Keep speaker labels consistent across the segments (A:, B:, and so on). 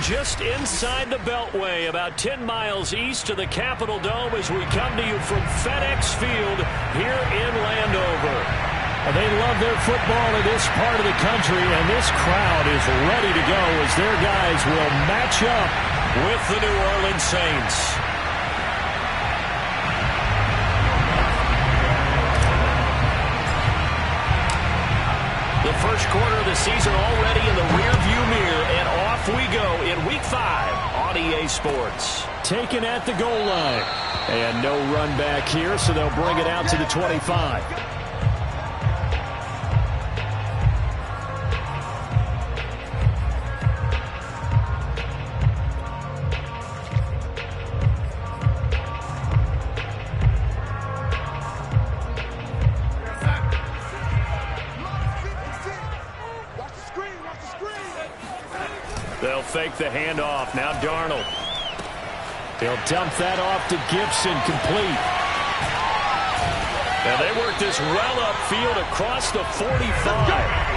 A: just inside the Beltway, about 10 miles east of the Capitol Dome as we come to you from FedEx Field here in Landover.
B: They love their football in this part of the country, and this crowd is ready to go as their guys will match up
A: with the New Orleans Saints. The first quarter of the season already in the rearview mirror, and off we go in Week 5 on EA Sports.
B: Taken at the goal line. And no run back here, so they'll bring it out to the 25.
A: They'll fake the handoff. Now Darnold.
B: They'll dump that off to Gibson, complete.
A: Now they work this well upfield across the 45.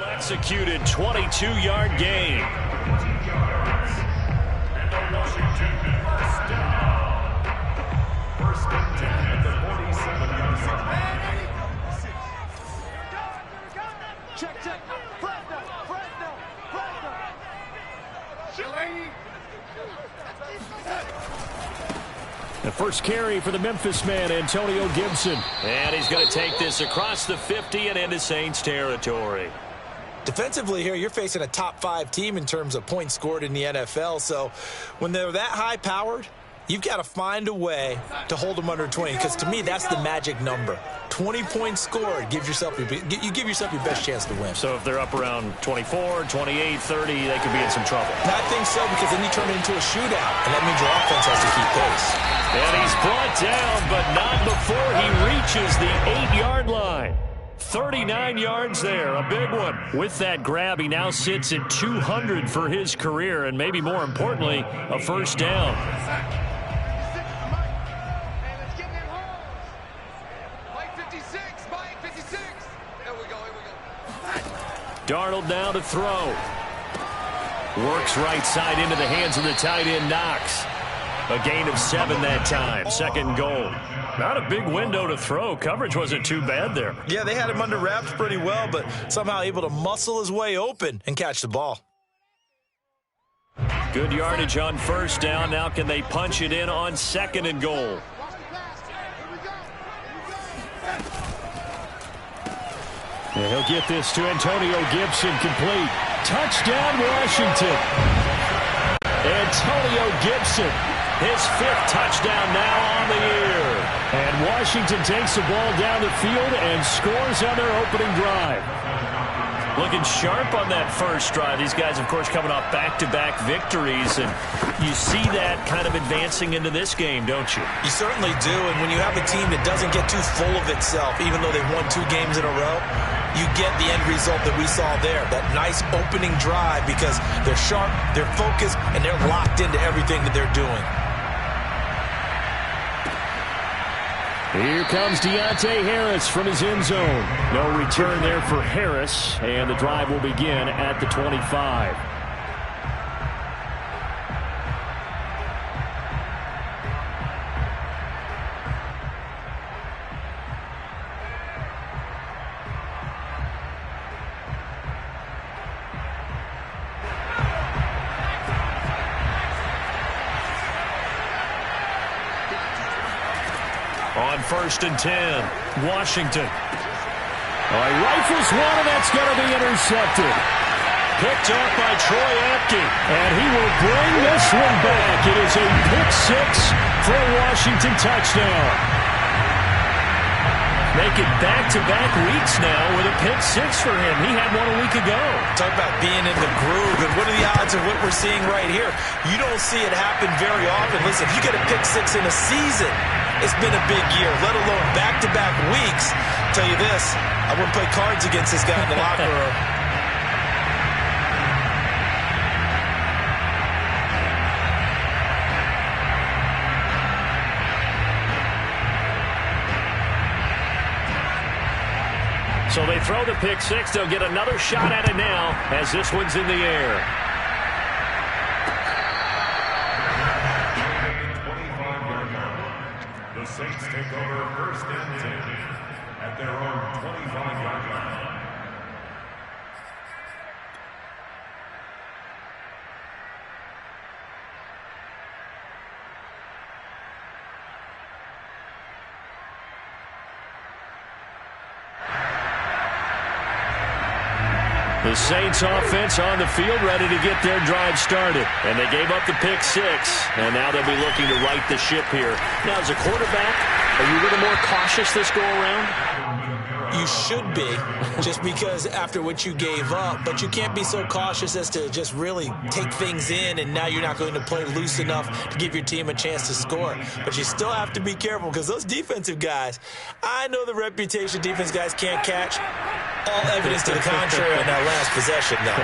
A: Executed 22-yard gain.
C: And the Washington first down. First and 10 at the 47-yard line.
D: Check.
B: The first carry for the Memphis man, Antonio Gibson.
A: And he's going to take this across the 50 and into Saints territory.
E: Defensively here, you're facing a top 5 team in terms of points scored in the NFL. So when they're that high-powered, you've got to find a way to hold them under 20. Because to me, that's the magic number. 20 points scored, you give yourself your best chance to win.
A: So if they're up around 24, 28, 30, they could be in some trouble.
E: I think so, because then you turn it into a shootout, and that means your offense has to keep pace.
A: And he's brought down, but not before he reaches the 8-yard line. 39 yards there, a big one. With that grab, he now sits at 200 for his career, and maybe more importantly, a first down. Darnold now to throw. Works right side into the hands of the tight end, Knox. A gain of 7 that time, second goal. Not a big window to throw. Coverage wasn't too bad there.
E: Yeah, they had him under wraps pretty well, but somehow able to muscle his way open and catch the ball.
A: Good yardage on first down. Now can they punch it in on second and goal?
B: And he'll get this to Antonio Gibson, complete. Touchdown, Washington. Antonio Gibson.
A: His 5th touchdown now on the year.
B: And Washington takes the ball down the field and scores on their opening drive.
A: Looking sharp on that first drive. These guys, of course, coming off back-to-back victories. And you see that kind of advancing into this game, don't you?
E: You certainly do. And when you have a team that doesn't get too full of itself, even though they've won 2 games in a row, you get the end result that we saw there. That nice opening drive because they're sharp, they're focused, and they're locked into everything that they're doing.
B: Here comes Deontay Harris from his end zone. No return there for Harris, and the drive will begin at the 25.
A: On first and 10, Washington.
B: He rifles one, and that's going to be intercepted.
A: Picked up by Troy Apke.
B: And he will bring this one back. It is a pick 6 for a Washington touchdown.
A: Make it back-to-back weeks now with a pick 6 for him. He had one a week ago.
E: Talk about being in the groove, and what are the odds of what we're seeing right here? You don't see it happen very often. Listen, if you get a pick 6 in a season, It's been a big year, let alone back-to-back weeks. I'll tell you this, I wouldn't play cards against this guy in the locker room.
A: So they throw the pick six. They'll get another shot at it now as this one's in the air.
C: 25-yard line. The Saints take over first and 10 at their own 25-yard line.
A: The Saints offense on the field ready to get their drive started. And they gave up the pick six. And now they'll be looking to right the ship here. Now, as a quarterback, are you a little more cautious this go around?
E: You should be, just because after what you gave up. But you can't be so cautious as to just really take things in, and now you're not going to play loose enough to give your team a chance to score. But you still have to be careful, because those defensive guys, I know the reputation defense guys can't catch. All evidence to the contrary on that last possession, though.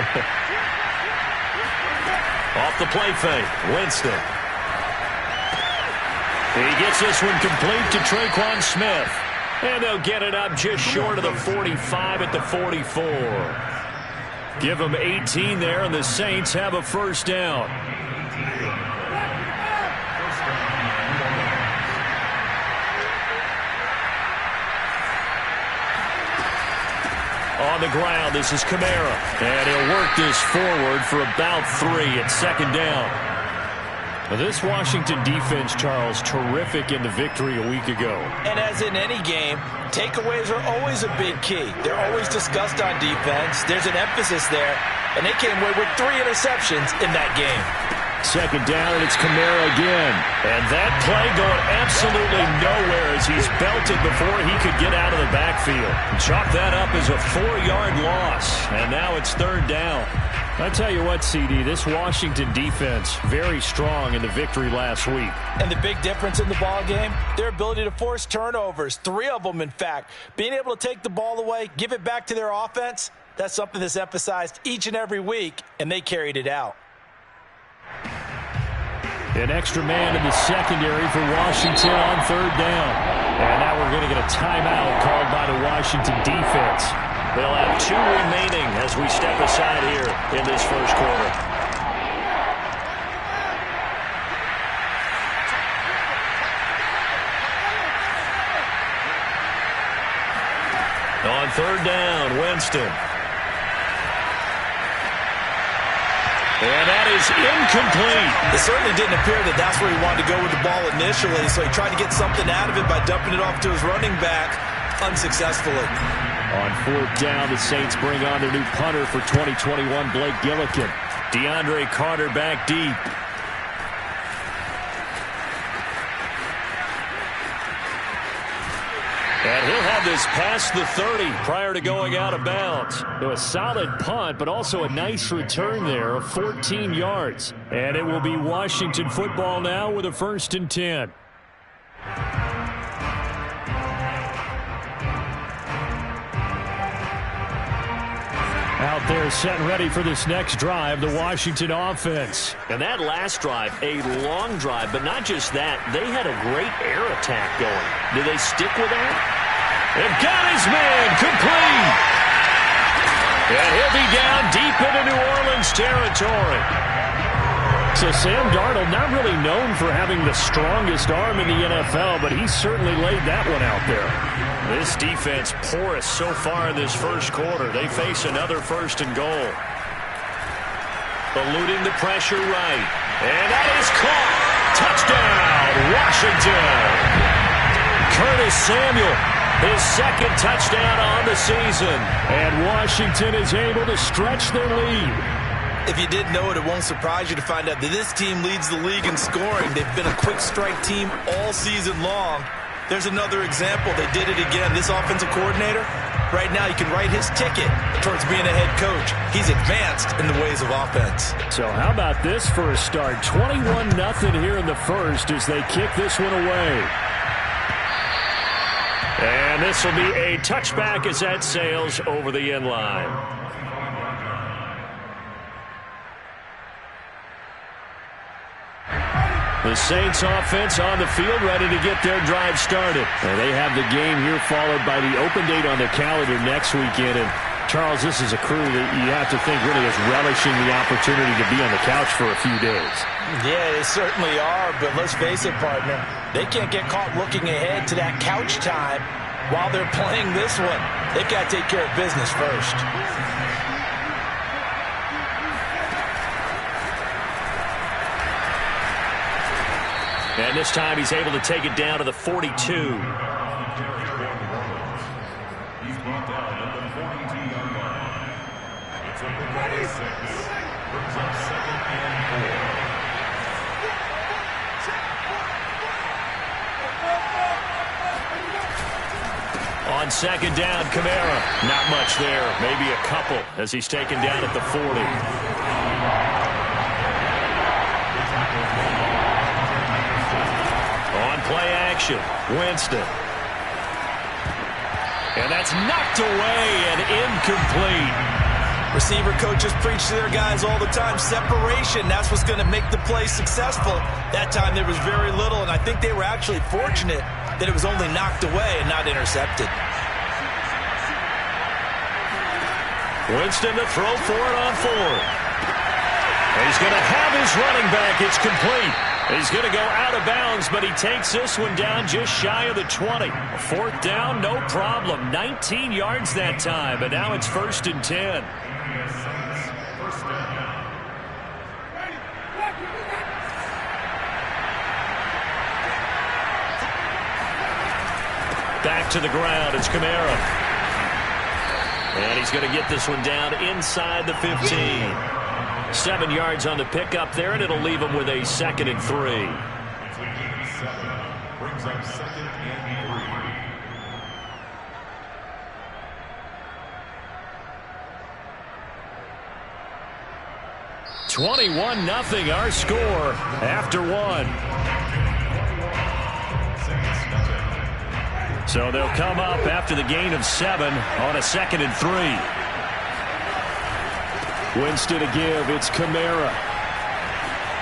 A: Off the play fake, Winston. He gets this one complete to Traquan Smith. And they'll get it up just short of the 45 at the 44. Give them 18 there, and the Saints have a first down. On the ground, this is Kamara. And he'll work this forward for about 3 at second down. Now this Washington defense, Charles, terrific in the victory a week ago.
E: And as in any game, takeaways are always a big key. They're always discussed on defense. There's an emphasis there. And they came away with 3 interceptions in that game.
A: Second down, and it's Kamara again. And that play going absolutely nowhere as he's belted before he could get out of the backfield. Chalk that up as a 4-yard loss. And now it's third down. I tell you what, CD, this Washington defense, very strong in the victory last week.
E: And the big difference in the ball game, their ability to force turnovers, 3 of them, in fact. Being able to take the ball away, give it back to their offense, that's something that's emphasized each and every week, and they carried it out.
A: An extra man in the secondary for Washington on third down. And now we're going to get a timeout called by the Washington defense. They'll have 2 remaining as we step aside here in this first quarter. On third down, Winston. And that is incomplete.
E: It certainly didn't appear that that's where he wanted to go with the ball initially, so he tried to get something out of it by dumping it off to his running back unsuccessfully.
A: On fourth down, the Saints bring on their new punter for 2021, Blake Gillikin. DeAndre Carter back deep. And he'll have this past the 30 prior to going out of bounds. So a solid punt, but also a nice return there of 14 yards. And it will be Washington football now with a 1st and 10. Out there set and ready for this next drive, the Washington offense. And that last drive, a long drive, but not just that. They had a great air attack going. Do they stick with that? They've got his man complete. And he'll be down deep into New Orleans territory. So Sam Darnold, not really known for having the strongest arm in the NFL, but he certainly laid that one out there. This defense porous so far in this first quarter. They face another 1st and goal. Eluding the pressure right. And that is caught. Touchdown, Washington. Curtis Samuel, his 2nd touchdown on the season. And Washington is able to stretch their lead.
E: If you didn't know it, it won't surprise you to find out that this team leads the league in scoring. They've been a quick strike team all season long. There's another example. They did it again. This offensive coordinator, right now, you can write his ticket towards being a head coach. He's advanced in the ways of offense.
A: So how about this for a start? 21-0 here in the first as they kick this one away. And this will be a touchback as that sails over the end line. The Saints offense on the field, ready to get their drive started. And they have the game here followed by the open date on their calendar next weekend. And Charles, this is a crew that you have to think really is relishing the opportunity to be on the couch for a few days. Yeah, they certainly are, but let's face it, partner. They can't get caught looking ahead to that couch time while they're playing this one. They've got to take care of business first. And this time he's able to take it down to the 42.
C: He's brought down at the 42-yard line. It's a pick up of 6. Brings up 2nd and 4.
A: On 2nd down, Kamara. Not much there. Maybe a couple as he's taken down at the 40. Play action. Winston. And that's knocked away and incomplete. Receiver coaches preach to their guys all the time. Separation, that's what's going to make the play successful. That time there was very little, and I think they were actually fortunate that it was only knocked away and not intercepted. Winston to throw for it on 4th. He's going to have his running back. It's complete. He's going to go out of bounds, but he takes this one down just shy of the 20. 4th down, no problem. 19 yards that time, but now it's 1st and 10. Back to the ground, it's Kamara. And he's going to get this one down inside the 15. 7 yards on the pickup there, and it'll leave him with a 2nd and 3.
C: Brings up 2nd and 3.
A: 21-0 our score after 1. So they'll come up after the gain of 7 on a 2nd and 3. Winston to give. It's Kamara.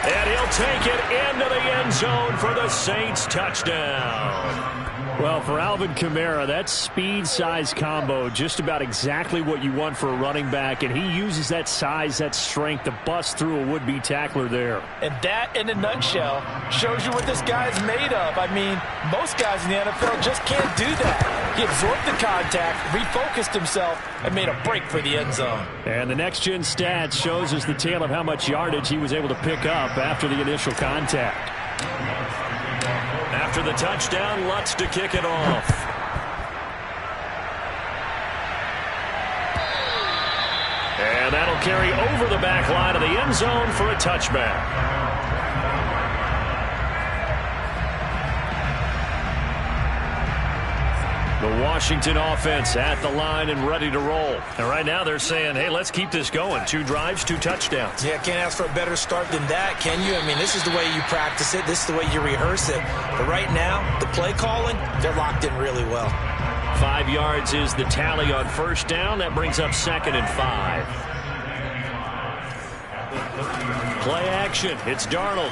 A: And he'll take it into the end zone for the Saints touchdown. Well, for Alvin Kamara, that speed-size combo, just about exactly what you want for a running back, and he uses that size, that strength to bust through a would-be tackler there. And that, in a nutshell, shows you what this guy's made of. I mean, most guys in the NFL just can't do that. He absorbed the contact, refocused himself, and made a break for the end zone. And the next-gen stats shows us the tale of how much yardage he was able to pick up after the initial contact. After the touchdown, Lutz to kick it off. And that'll carry over the back line of the end zone for a touchback. The Washington offense at the line and ready to roll. And right now they're saying, hey, let's keep this going. 2 drives, 2 touchdowns. Yeah, can't ask for a better start than that, can you? I mean, this is the way you practice it. This is the way you rehearse it. But right now, the play calling, they're locked in really well. 5 yards is the tally on 1st down. That brings up 2nd and 5. Play action. It's Darnold.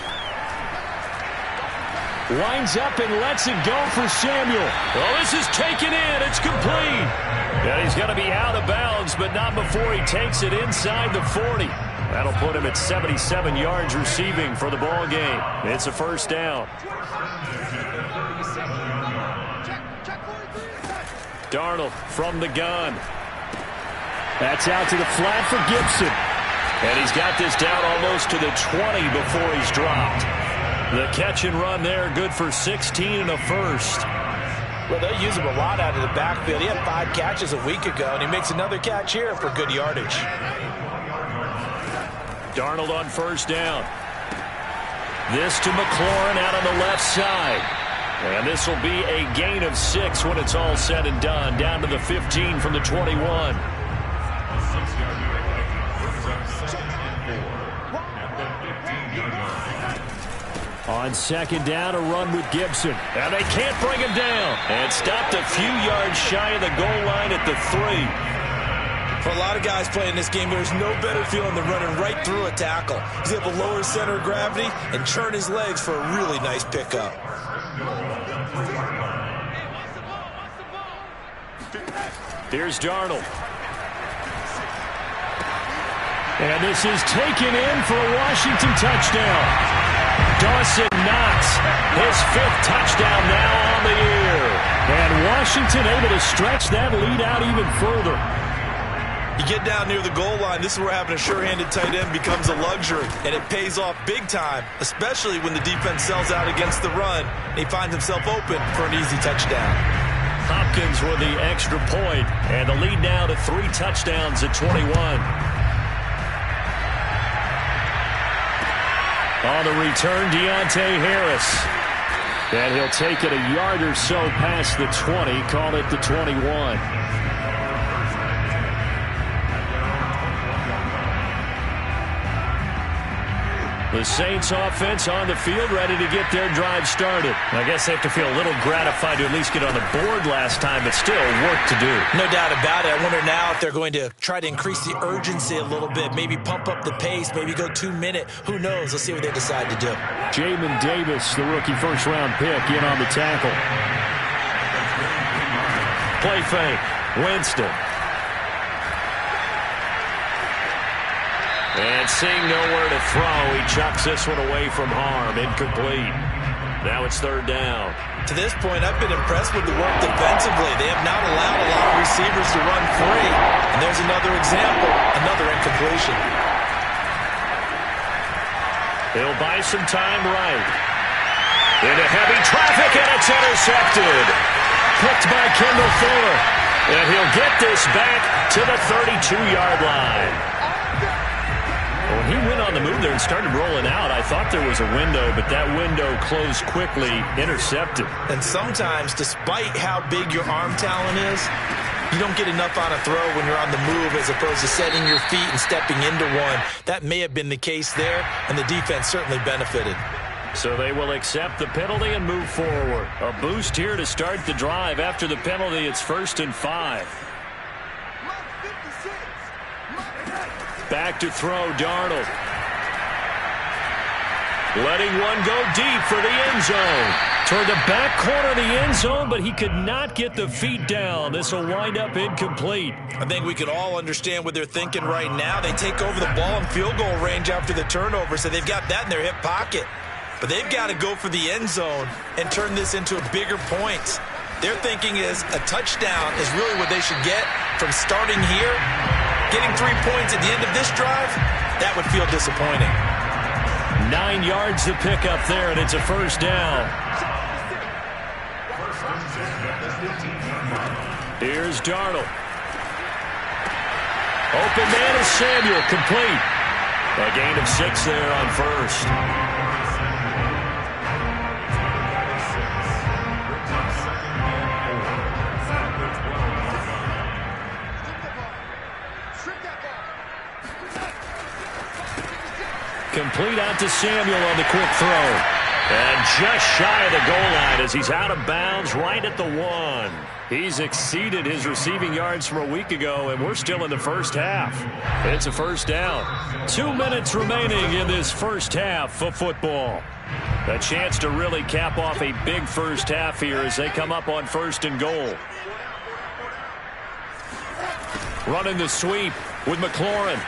A: Winds up and lets it go for Samuel. Well, this is taken in. It's complete. And he's going to be out of bounds, but not before he takes it inside the 40. That'll put him at 77 yards receiving for the ball game. It's a 1st down. Darnold from the gun. That's out to the flat for Gibson. And he's got this down almost to the 20 before he's dropped. The catch and run there, good for 16 and a 1st. Well, they'll use him a lot out of the backfield. He had 5 catches a week ago, and he makes another catch here for good yardage. Darnold on 1st down. This to McLaurin out on the left side. And this will be a gain of 6 when it's all said and done. Down to the 15 from the 21.
B: On second down, a run with Gibson.
A: And they can't bring him down. And stopped a few yards shy of the goal line at the 3.
E: For a lot of guys playing this game, there's no better feeling than running right through a tackle. He's able to lower center of gravity and churn his legs for a really nice pickup.
A: Here's Darnold.
B: And this is taken in for a Washington touchdown.
A: Dawson Knox, his 5th touchdown now on the year.
B: And Washington able to stretch that lead out even further.
E: You get down near the goal line, this is where having a sure-handed tight end becomes a luxury, and it pays off big time, especially when the defense sells out against the run, and he finds himself open for an easy touchdown.
A: Hopkins with the extra point, and the lead now to 3 touchdowns at 21.
B: On the return, Deontay Harris. And he'll take it a yard or so past the 20, call it the 21.
A: The Saints offense on the field, ready to get their drive started. I guess they have to feel a little gratified to at least get on the board last time, but still work to do.
E: No doubt about it. I wonder now if they're going to try to increase the urgency a little bit, maybe pump up the pace, maybe go 2-minute. Who knows? Let's see what they decide to do.
B: Jamin Davis, the rookie first-round pick, in on the tackle.
A: Play fake. Winston. And seeing nowhere to throw, he chucks this one away from harm. Incomplete. Now it's 3rd down.
E: To this point, I've been impressed with the work defensively. They have not allowed a lot of receivers to run free. And there's another example, another incompletion.
A: He'll buy some time right. Into heavy traffic, and it's intercepted. Picked by Kendall Fuller. And he'll get this back to the 32-yard line. When he went on the move there and started rolling out, I thought there was a window, but that window closed quickly, intercepted.
E: And sometimes, despite how big your arm talent is, you don't get enough on a throw when you're on the move as opposed to setting your feet and stepping into one. That may have been the case there, and the defense certainly benefited.
A: So they will accept the penalty and move forward. A boost here to start the drive. After the penalty, it's 1st and 5. Back to throw, Darnold. Letting one go deep for the end zone. Toward the back corner of the end zone, but he could not get the feet down. This will wind up incomplete.
E: I think we can all understand what they're thinking right now. They take over the ball in field goal range after the turnover, so they've got that in their hip pocket. But they've got to go for the end zone and turn this into a bigger point. Their thinking is a touchdown is really what they should get from starting here. Getting 3 points at the end of this drive, that would feel disappointing.
A: 9 yards to pick up there, and it's a 1st down. Here's Darnold. Open man is Samuel, complete. A gain of 6 there on 1st. Complete out to Samuel on the quick throw. And just shy of the goal line as he's out of bounds right at the 1. He's exceeded his receiving yards from a week ago, and we're still in the first half. It's a 1st down. 2 minutes remaining in this first half of football. A chance to really cap off a big first half here as they come up on 1st and goal. Running the sweep with McLaurin.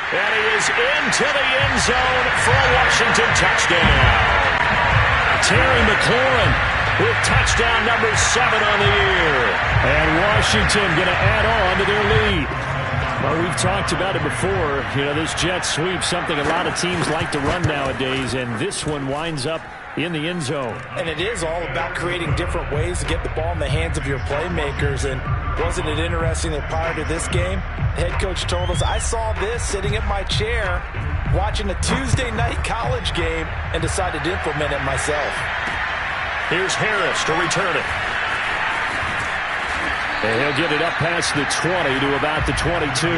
A: And he is into the end zone for a Washington touchdown. Terry McLaurin with touchdown number 7 on the year. And Washington going to add on to their lead.
B: Well, we've talked about it before. You know, this jet sweep, something a lot of teams like to run nowadays, and this one winds up in the end zone.
E: And it is all about creating different ways to get the ball in the hands of your playmakers. And wasn't it interesting that prior to this game, the head coach told us, I saw this sitting at my chair watching a Tuesday night college game and decided to implement it myself.
A: Here's Harris to return it.
B: And he'll get it up past the 20 to about the 22.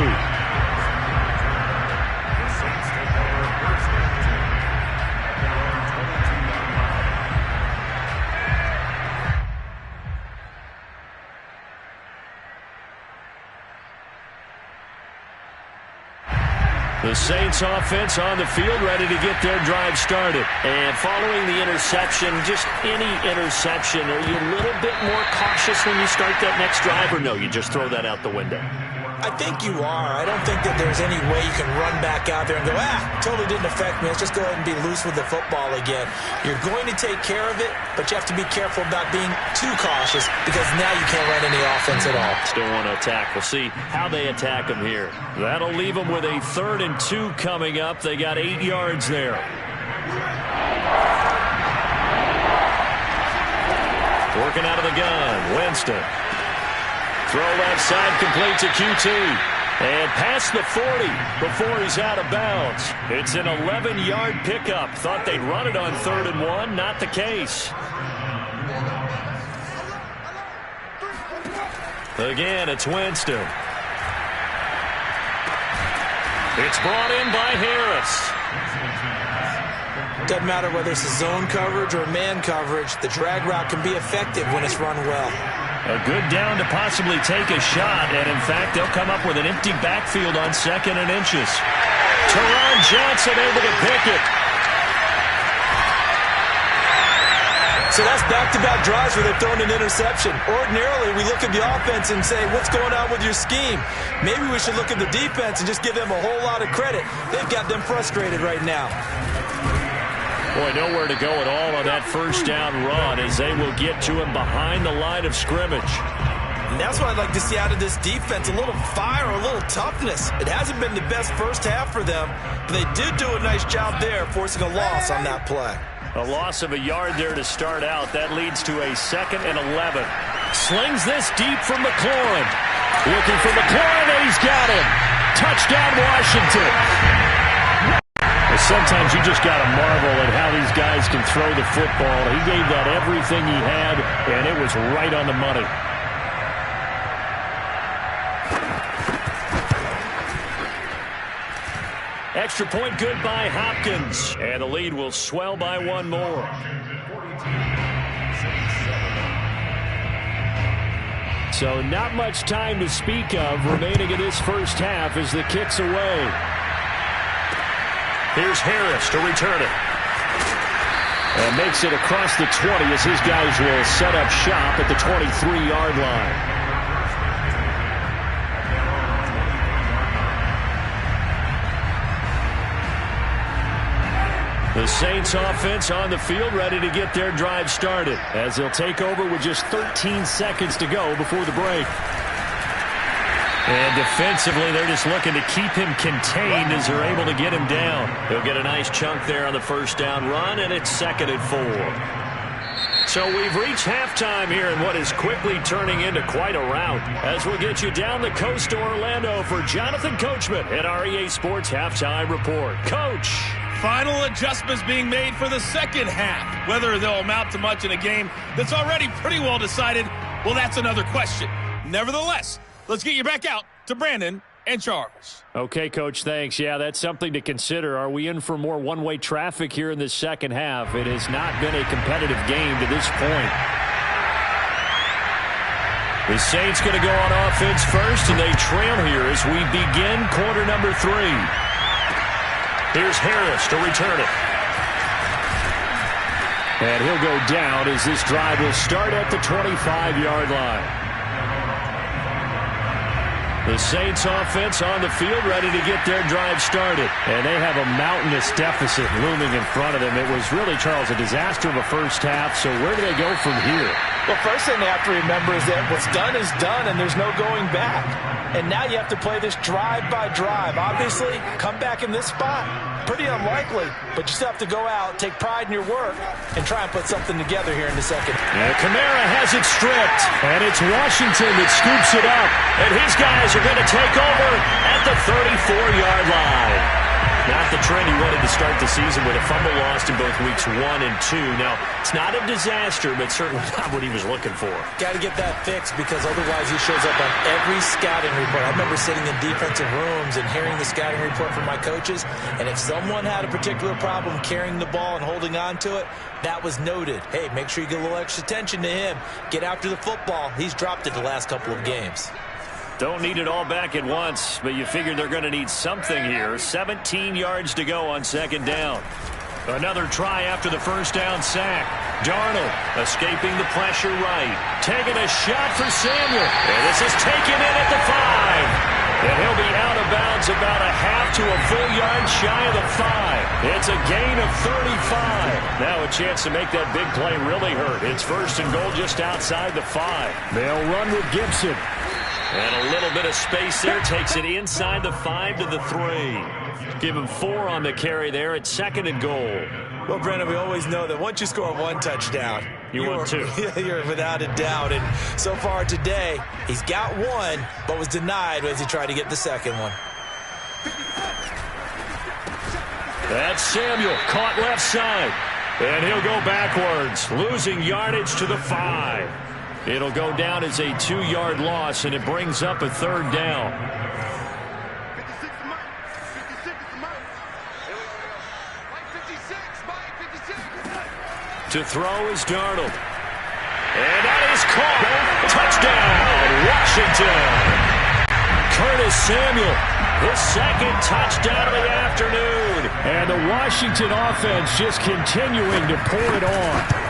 A: The Saints offense on the field, ready to get their drive started.
B: And following the interception, just any interception, are you a little bit more cautious when you start that next drive, or no, you just throw that out the window?
E: I think you are. I don't think that there's any way you can run back out there and go, totally didn't affect me. Let's just go ahead and be loose with the football again. You're going to take care of it, but you have to be careful about being too cautious because now you can't run any offense at all.
B: Still want to attack. We'll see how they attack them here.
A: That'll leave them with a 3rd and 2 coming up. They got 8 yards there. Working out of the gun, Winston. Throw left side, complete to QT. And past the 40 before he's out of bounds. It's an 11-yard pickup. Thought they'd run it on 3rd and 1. Not the case. Again, it's Winston. It's brought in by Harris.
E: Doesn't matter whether it's a zone coverage or man coverage, the drag route can be effective when it's run well.
A: A good down to possibly take a shot, and in fact, they'll come up with an empty backfield on 2nd and inches. Teron Johnson able to pick it.
E: So that's back-to-back drives where they've thrown an interception. Ordinarily, we look at the offense and say, what's going on with your scheme? Maybe we should look at the defense and just give them a whole lot of credit. They've got them frustrated right now.
A: Boy, nowhere to go at all on that 1st down run as they will get to him behind the line of scrimmage.
E: And that's what I'd like to see out of this defense, a little fire, a little toughness. It hasn't been the best first half for them, but they did do a nice job there forcing a loss on that play.
A: A loss of a yard there to start out. That leads to a 2nd and 11. Slings this deep from McLaurin. Looking for McLaurin, and he's got him. Touchdown, Washington. Sometimes you just got to marvel at how these guys can throw the football. He gave that everything he had, and it was right on the money. Extra point good by Hopkins, and the lead will swell by 1 more. So not much time to speak of remaining in this first half as the kick's away. Here's Harris to return it. And makes it across the 20 as his guys will set up shop at the 23-yard line. The Saints offense on the field ready to get their drive started as they'll take over with just 13 seconds to go before the break. And defensively, they're just looking to keep him contained as they're able to get him down. He'll get a nice chunk there on the 1st down run, and it's 2nd and 4. So we've reached halftime here in what is quickly turning into quite a rout. As we'll get you down the coast to Orlando for Jonathan Coachman at our EA Sports Halftime Report. Coach.
D: Final adjustments being made for the 2nd half. Whether they'll amount to much in a game that's already pretty well decided, well, that's another question. Nevertheless, let's get you back out to Brandon and Charles.
A: Okay, Coach, thanks. Yeah, that's something to consider. Are we in for more one-way traffic here in the 2nd half? It has not been a competitive game to this point. The Saints going to go on offense first, and they trail here as we begin quarter number 3. Here's Harris to return it. And he'll go down as this drive will start at the 25-yard line. The Saints offense on the field ready to get their drive started. And they have a mountainous deficit looming in front of them. It was really, Charles, a disaster of a first half. So where do they go from here?
E: Well, first thing they have to remember is that what's done is done, and there's no going back. And now you have to play this drive by drive. Obviously, come back in this spot. Pretty unlikely, but you still have to go out, take pride in your work, and try and put something together here in the 2nd.
A: And Kamara has it stripped, and it's Washington that scoops it up. And his guys are going to take over at the 34-yard line. Not the trend he wanted to start the season with a fumble lost in both weeks 1 and 2. Now, it's not a disaster, but certainly not what he was looking for.
E: Got to get that fixed because otherwise he shows up on every scouting report. I remember sitting in defensive rooms and hearing the scouting report from my coaches, and if someone had a particular problem carrying the ball and holding on to it, that was noted. Hey, make sure you get a little extra attention to him. Get after the football. He's dropped it the last couple of games.
A: Don't need it all back at once, but you figure they're going to need something here. 17 yards to go on second down. Another try after the first down sack. Darnold escaping the pressure right. Taking a shot for Samuel. And this is taken in at the 5. And he'll be out of bounds about a half to a full yard shy of the 5. It's a gain of 35. Now a chance to make that big play really hurt. It's first and goal just outside the 5.
B: They'll run with Gibson.
A: And a little bit of space there. Takes it inside the 5 to the 3. Give him 4 on the carry there at second and goal.
E: Well, Brennan, we always know that once you score one touchdown,
A: you want two.
E: You're without a doubt. And so far today, he's got one, but was denied as he tried to get the second one.
A: That's Samuel, caught left side. And he'll go backwards, losing yardage to the 5. It'll go down as a 2-yard loss, and it brings up a third down. To throw is Darnold. And that is caught. Touchdown, Washington. Curtis Samuel, his second touchdown of the afternoon.
B: And the Washington offense just continuing to pour it on.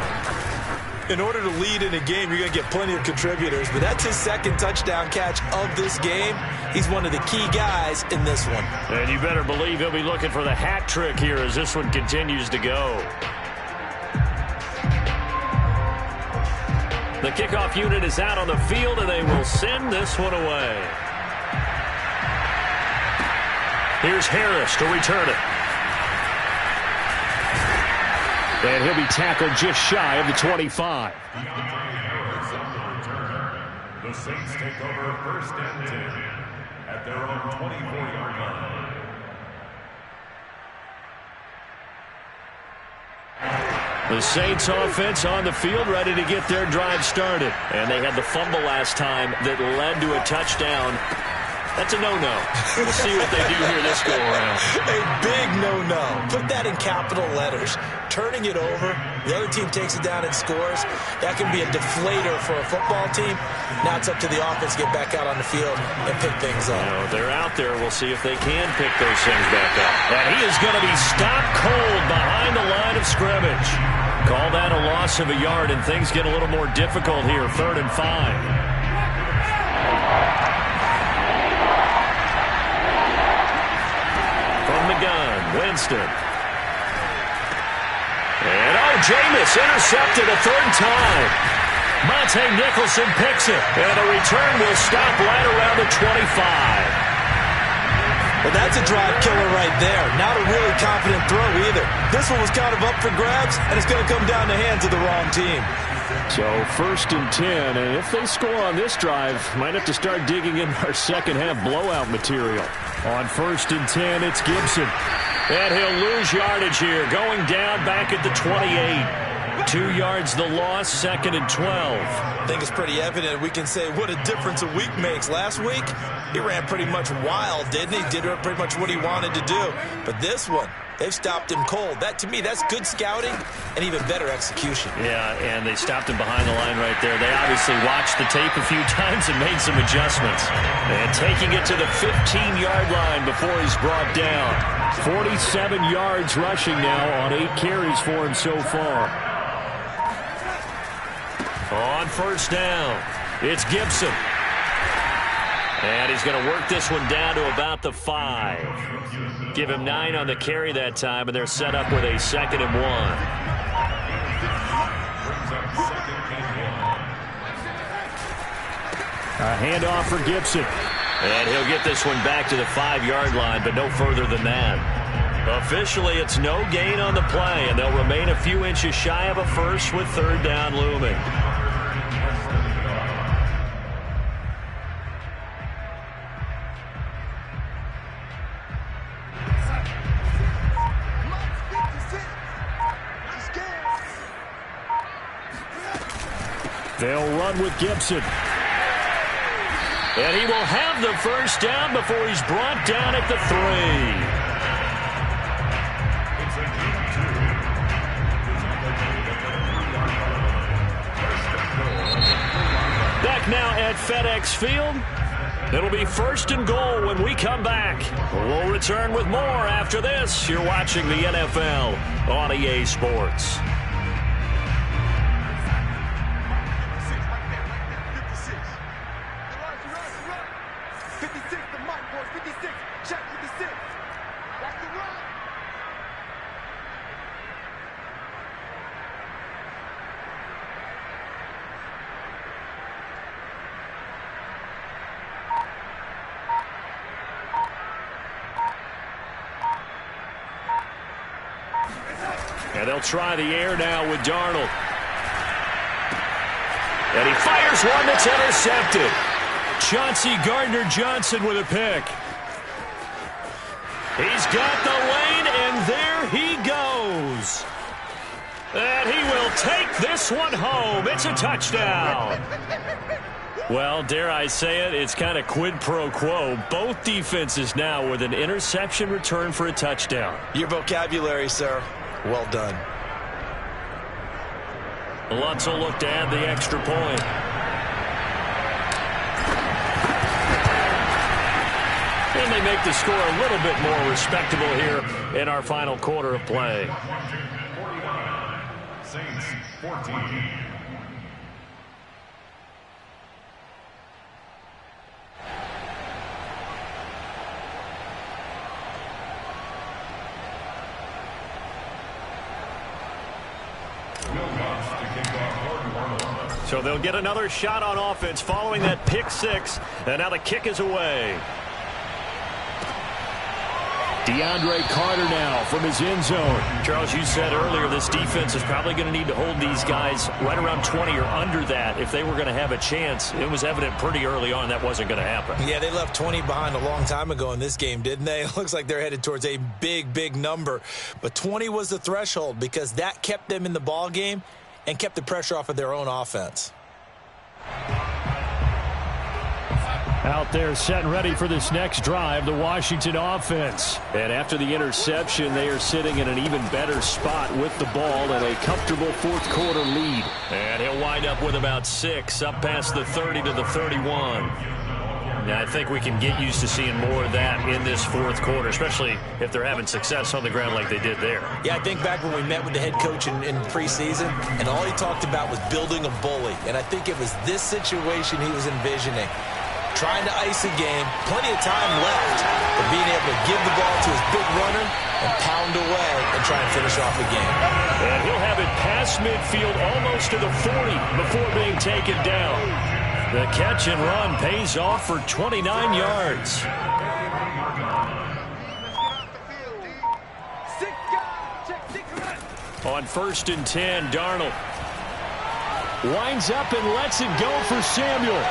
E: In order to lead in a game, you're going to get plenty of contributors, but that's his second touchdown catch of this game. He's one of the key guys in this one.
A: And you better believe he'll be looking for the hat trick here as this one continues to go. The kickoff unit is out on the field, and they will send this one away. Here's Harris to return it.
B: And he'll be tackled just shy of the 25.
C: The Saints take over first and 10 at their own 24-yard line.
A: The Saints offense on the field ready to get their drive started. And they had the fumble last time that led to a touchdown. That's a no-no. We'll see what they do here this go-around.
E: A big no-no. Put that in capital letters. Turning it over, the other team takes it down and scores. That can be a deflator for a football team. Now it's up to the offense to get back out on the field and pick things up.
A: You know, they're out there. We'll see if they can pick those things back up. And he is going to be stopped cold behind the line of scrimmage. Call that a loss of a yard, and things get a little more difficult here. 3rd and 5. Winston. And Jameis intercepted a third time. Monte Nicholson picks it. And the return will stop right around the 25.
E: Well, that's a drive killer right there. Not a really confident throw either. This one was kind of up for grabs, and it's going to come down the hands of the wrong team.
B: So 1st and 10, and if they score on this drive, might have to start digging in our second half blowout material. On 1st and 10, it's Gibson.
A: And he'll lose yardage here, going down back at the 28. 2 yards the loss, 2nd and 12.
E: I think it's pretty evident. We can say what a difference a week makes. Last week, he ran pretty much wild, didn't he? Did pretty much what he wanted to do. But this one, they've stopped him cold. That, to me, that's good scouting and even better execution.
A: Yeah, and they stopped him behind the line right there. They obviously watched the tape a few times and made some adjustments. And taking it to the 15-yard line before he's brought down.
B: 47 yards rushing now on 8 carries for him so far.
A: On 1st down, it's Gibson. And he's going to work this one down to about the 5. Give him 9 on the carry that time, and they're set up with a 2nd and 1.
B: A handoff for Gibson.
A: And he'll get this one back to the 5-yard line, but no further than that. Officially, it's no gain on the play, and they'll remain a few inches shy of a first with 3rd down looming.
B: They'll run with Gibson.
A: And he will have the 1st down before he's brought down at the 3. Back now at FedEx Field. It'll be 1st and goal when we come back. We'll return with more after this. You're watching the NFL on EA Sports. And they'll try the air now with Darnold. And he fires one that's intercepted. Chauncey Gardner-Johnson with a pick. He's got the lane, and there he goes. And he will take this one home. It's a touchdown. Well, dare I say it, it's kind of quid pro quo. Both defenses now with an interception return for a touchdown.
E: Your vocabulary, sir. Well done.
A: Lutz will look to add the extra point. And they make the score a little bit more respectable here in our final quarter of play.
C: 49, Saints 14.
A: So they'll get another shot on offense following that pick six. And now the kick is away.
B: DeAndre Carter now from his end zone.
A: Charles, you said earlier this defense is probably going to need to hold these guys right around 20 or under that if they were going to have a chance. It was evident pretty early on that wasn't going to happen.
E: Yeah, they left 20 behind a long time ago in this game, didn't they? It looks like they're headed towards a big, big number. But 20 was the threshold because that kept them in the ball game and kept the pressure off of their own offense.
B: Out there set and ready for this next drive, the Washington offense.
A: And after the interception, they are sitting in an even better spot with the ball and a comfortable fourth quarter lead. And he'll wind up with about 6 up past the 30 to the 31. Now, I think we can get used to seeing more of that in this fourth quarter, especially if they're having success on the ground like they did there.
E: Yeah, I think back when we met with the head coach in preseason, and all he talked about was building a bully. And I think it was this situation he was envisioning. Trying to ice a game, plenty of time left, but being able to give the ball to his big runner and pound away and try and finish off the game.
A: And he'll have it past midfield almost to the 40 before being taken down. The catch and run pays off for 29 yards. On 1st and 10, Darnold winds up and lets it go for Samuel.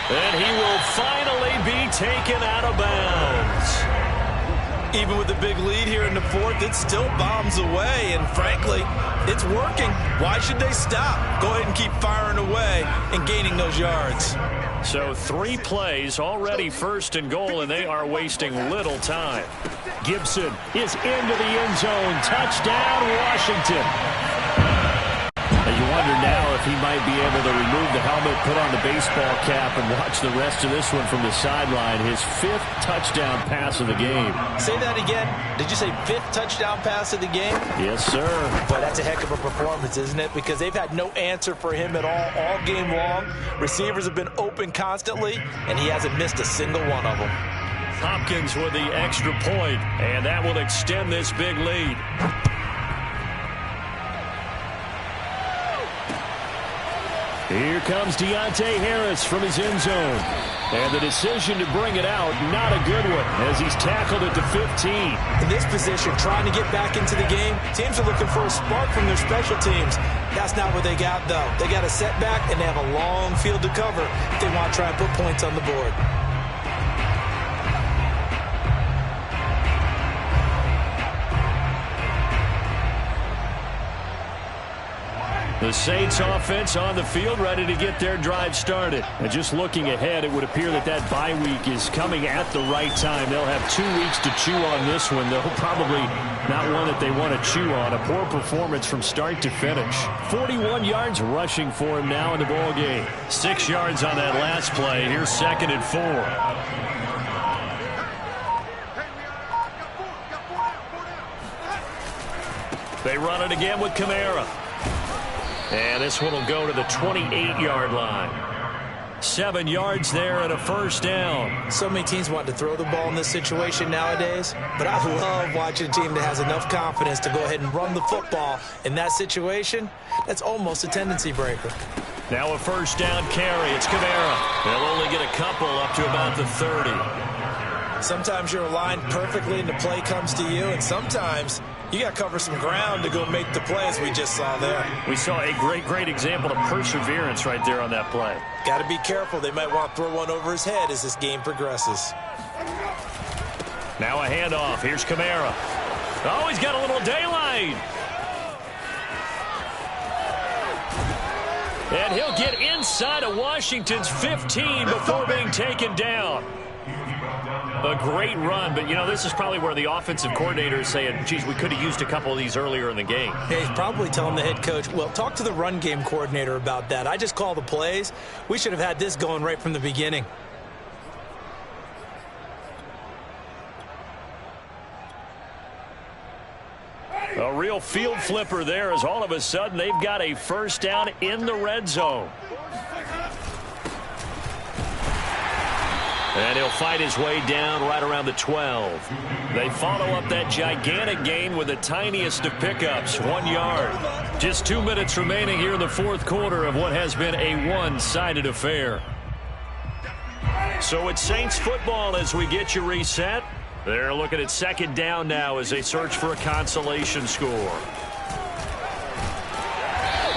A: And he will finally be taken out of bounds.
E: Even with the big lead here in the fourth, it still bombs away. And frankly, it's working. Why should they stop? Go ahead and keep firing away and gaining those yards.
A: So 3 plays already 1st and goal, and they are wasting little time.
B: Gibson is into the end zone. Touchdown, Washington. You wonder now if he might be able to remove the helmet, put on the baseball cap, and watch the rest of this one from the sideline. His 5th touchdown pass of the game.
E: Say that again. Did you say 5th touchdown pass of the game?
B: Yes, sir.
E: Boy, that's a heck of a performance, isn't it? Because they've had no answer for him at all game long. Receivers have been open constantly, and he hasn't missed a single one of them.
A: Hopkins with the extra point, and that will extend this big lead.
B: Here comes Deontay Harris from his end zone. And the decision to bring it out, not a good one, as he's tackled at the 15.
E: In this position, trying to get back into the game, teams are looking for a spark from their special teams. That's not what they got, though. They got a setback, and they have a long field to cover if they want to try and put points on the board.
A: The Saints offense on the field, ready to get their drive started. And just looking ahead, it would appear that that bye week is coming at the right time. They'll have 2 weeks to chew on this one, though probably not one that they want to chew on. A poor performance from start to finish. 41 yards rushing for him now in the ball game. 6 yards on that last play. Here's 2nd and 4. They run it again with Kamara. And this one will go to the 28-yard line. 7 yards there and a first down.
E: So many teams want to throw the ball in this situation nowadays, but I love watching a team that has enough confidence to go ahead and run the football in that situation. That's almost a tendency breaker.
A: Now a first down carry. It's Kamara. They'll only get a couple up to about the 30.
E: Sometimes you're aligned perfectly and the play comes to you, and sometimes you got to cover some ground to go make the plays we just saw there.
A: We saw a great example of perseverance right there on that play.
E: Got to be careful. They might want to throw one over his head as this game progresses.
A: Now a handoff. Here's Kamara. Oh, he's got a little daylight. And he'll get inside of Washington's 15 before being taken down. A great run, but, you know, this is probably where the offensive coordinator is saying, geez, we could have used a couple of these earlier in the game.
E: Yeah, he's probably telling the head coach, well, talk to the run game coordinator about that. I just call the plays. We should have had this going right from the beginning.
A: A real field flipper there as all of a sudden they've got a first down in the red zone. And he'll fight his way down right around the 12. They follow up that gigantic gain with the tiniest of pickups, 1 yard. Just 2 minutes remaining here in the fourth quarter of what has been a one-sided affair. So it's Saints football as we get you reset. They're looking at 2nd down now as they search for a consolation score.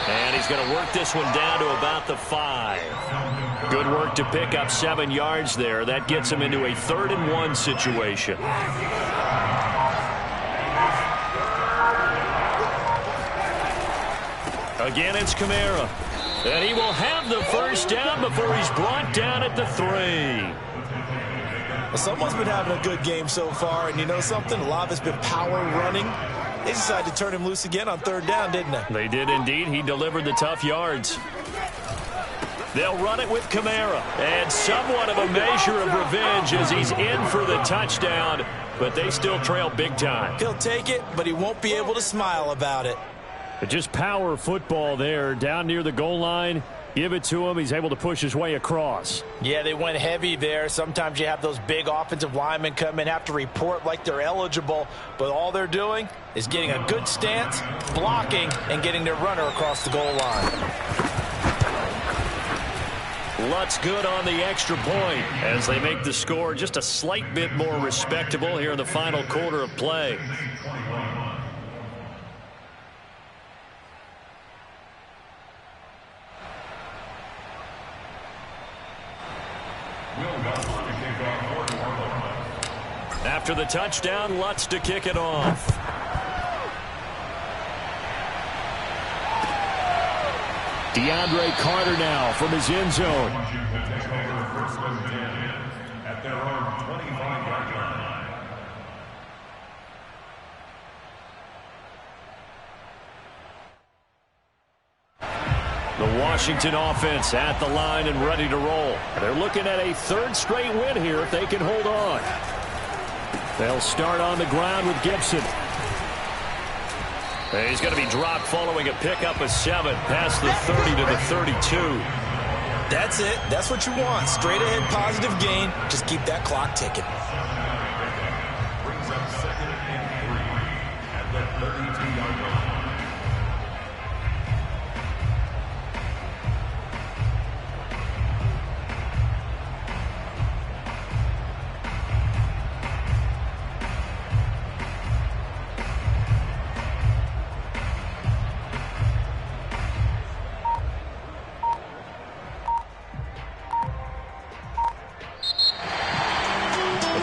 A: And he's going to work this one down to about the 5. Good work to pick up 7 yards there. That gets him into a 3rd and 1 situation. Again, it's Kamara. And he will have the first down before he's brought down at the 3.
E: Well, someone's been having a good game so far, and you know something? A lot of it's been power running. They decided to turn him loose again on 3rd down, didn't they?
A: They did indeed. He delivered the tough yards. They'll run it with Kamara. And somewhat of a measure of revenge as he's in for the touchdown, but they still trail big time.
E: He'll take it, but he won't be able to smile about it.
A: But just power football there down near the goal line. Give it to him. He's able to push his way across.
E: Yeah, they went heavy there. Sometimes you have those big offensive linemen come in, have to report like they're eligible, but all they're doing is getting a good stance, blocking, and getting their runner across the goal line.
A: Lutz good on the extra point as they make the score just a slight bit more respectable here in the final quarter of play. After the touchdown, Lutz to kick it off. DeAndre Carter now from his end zone.
C: At their own 25-yard line.
A: The Washington offense at the line and ready to roll. They're looking at a 3rd straight win here if they can hold on. They'll start on the ground with Gibson. And he's going to be dropped following a pickup of 7 past the 30 to the 32.
E: That's it. That's what you want. Straight ahead positive gain. Just keep that clock ticking.
C: Brings up 2nd and 3 at the 32-yard line.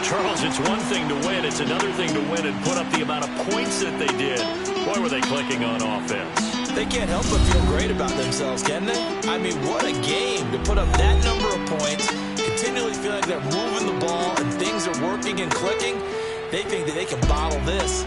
A: Charles, it's one thing to win. It's another thing to win and put up the amount of points that they did. Boy, were they clicking on offense.
E: They can't help but feel great about themselves, can they? I mean, what a game to put up that number of points, continually feel like they're moving the ball and things are working and clicking. They think that they can bottle this